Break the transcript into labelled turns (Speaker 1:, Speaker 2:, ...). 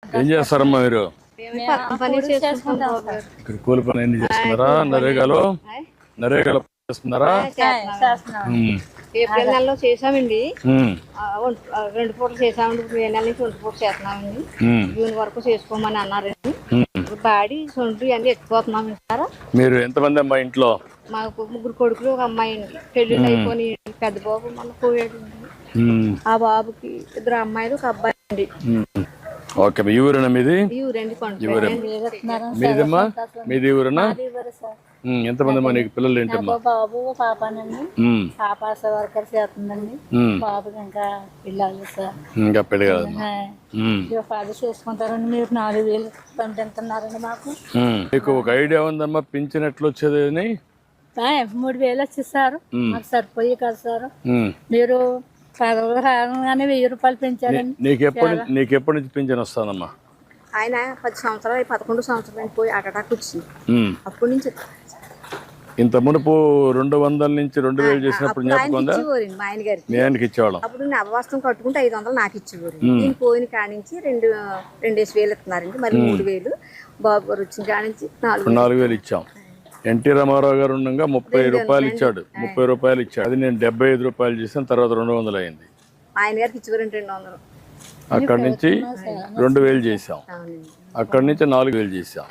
Speaker 1: ఏం చేస్తారమ్మా మీరు?
Speaker 2: చేసుకుంటాం.
Speaker 1: ఇక్కడ కూలి పని ఎన్ని చేస్తున్నారా? నరేగాలో చేస్తున్నారా?
Speaker 2: ఏప్రిల్ నెలలో చేసామండి,
Speaker 1: ఉమ్,
Speaker 2: 2 పూటలు చేసామండి. ఇప్పుడు మే నెల నుంచి 2 పూటలు చేస్తున్నామండి.
Speaker 1: ఉమ్,
Speaker 2: జూన్ వరకు చేసుకోమని అన్నారండి.
Speaker 1: ఉమ్.
Speaker 2: ఇప్పుడు బాడీ సొంటి అన్ని ఎత్తుకోతున్నాం సార్.
Speaker 1: మీరు ఎంతమంది అమ్మా ఇంట్లో?
Speaker 2: మాకు 3 కొడుకులు, ఒక అమ్మాయి అండి. పెళ్ళిళ్ళు అయిపోయి పెద్ద బాబు మన పోయాడు.
Speaker 1: ఉమ్,
Speaker 2: ఆ బాబుకి 2 అమ్మాయిలు, ఒక అబ్బాయి అండి.
Speaker 1: ఉమ్. ఓకే, ఈ ఊరేనా మీది?
Speaker 2: ఈ ఊరండి
Speaker 1: మీదమ్మా? మీది ఊరేనా? ఎంతమంది అమ్మా నీకు పిల్లలు? ఏంటమ్మా?
Speaker 3: బాబు పాపనండి. పాప వర్కర్ చేస్తుందండి. బాబుకి ఇంకా పిల్లలు సార్.
Speaker 1: ఇంకా పెళ్లి కాదమ్మా.
Speaker 3: అది చేసుకుంటారండి. మీరు 4,000 పంపిస్తున్నారండి మాకు.
Speaker 1: మీకు ఒక ఐడియా ఉందమ్మా పింఛన్ ఎట్లా వచ్చేది అని?
Speaker 3: 3,000 వచ్చేసారు. మాకు సరిపోయి కదా సార్. మీరు పదవులు రాగానే 1,000 రూపాయలు పెంచారండి.
Speaker 1: నీకెప్పటి నుంచి పింఛన్ వస్తానమ్మా?
Speaker 2: ఆయన 10 సంవత్సరాలు, 11 సంవత్సరాలు పోయి అటాక్ వచ్చింది. అప్పటి నుంచి
Speaker 1: ఇంత మునుపు 200 నుంచి 2,000 చేసినప్పుడు జ్ఞాపకం ఉందా?
Speaker 2: మా ఆయన గారికి,
Speaker 1: మీ ఆయనకి ఇచ్చేవాళ్ళం.
Speaker 2: అప్పుడు నవవాస్తవం కట్టుకుంటే 500 నాకు ఇచ్చేవారు. నేను పోయిన కాడి నుంచి 2,000 ఇస్తున్నారండి. మరి 3,000 బాబు గారు వచ్చిన కాడి నుంచి
Speaker 1: 4,000 ఇచ్చాం. ఎన్టీ రామారావు గారు ఉండగా 30 రూపాయలు ఇచ్చాడు. 30 రూపాయలు ఇచ్చాడు. అది నేను 75 రూపాయలు చేసిన తర్వాత 200 అయింది.
Speaker 2: ఆయన గారికి ఇచ్చేవారండి 200.
Speaker 1: అక్కడి నుంచి 2,000 చేసాం. అక్కడి నుంచి 4,000 చేసాం.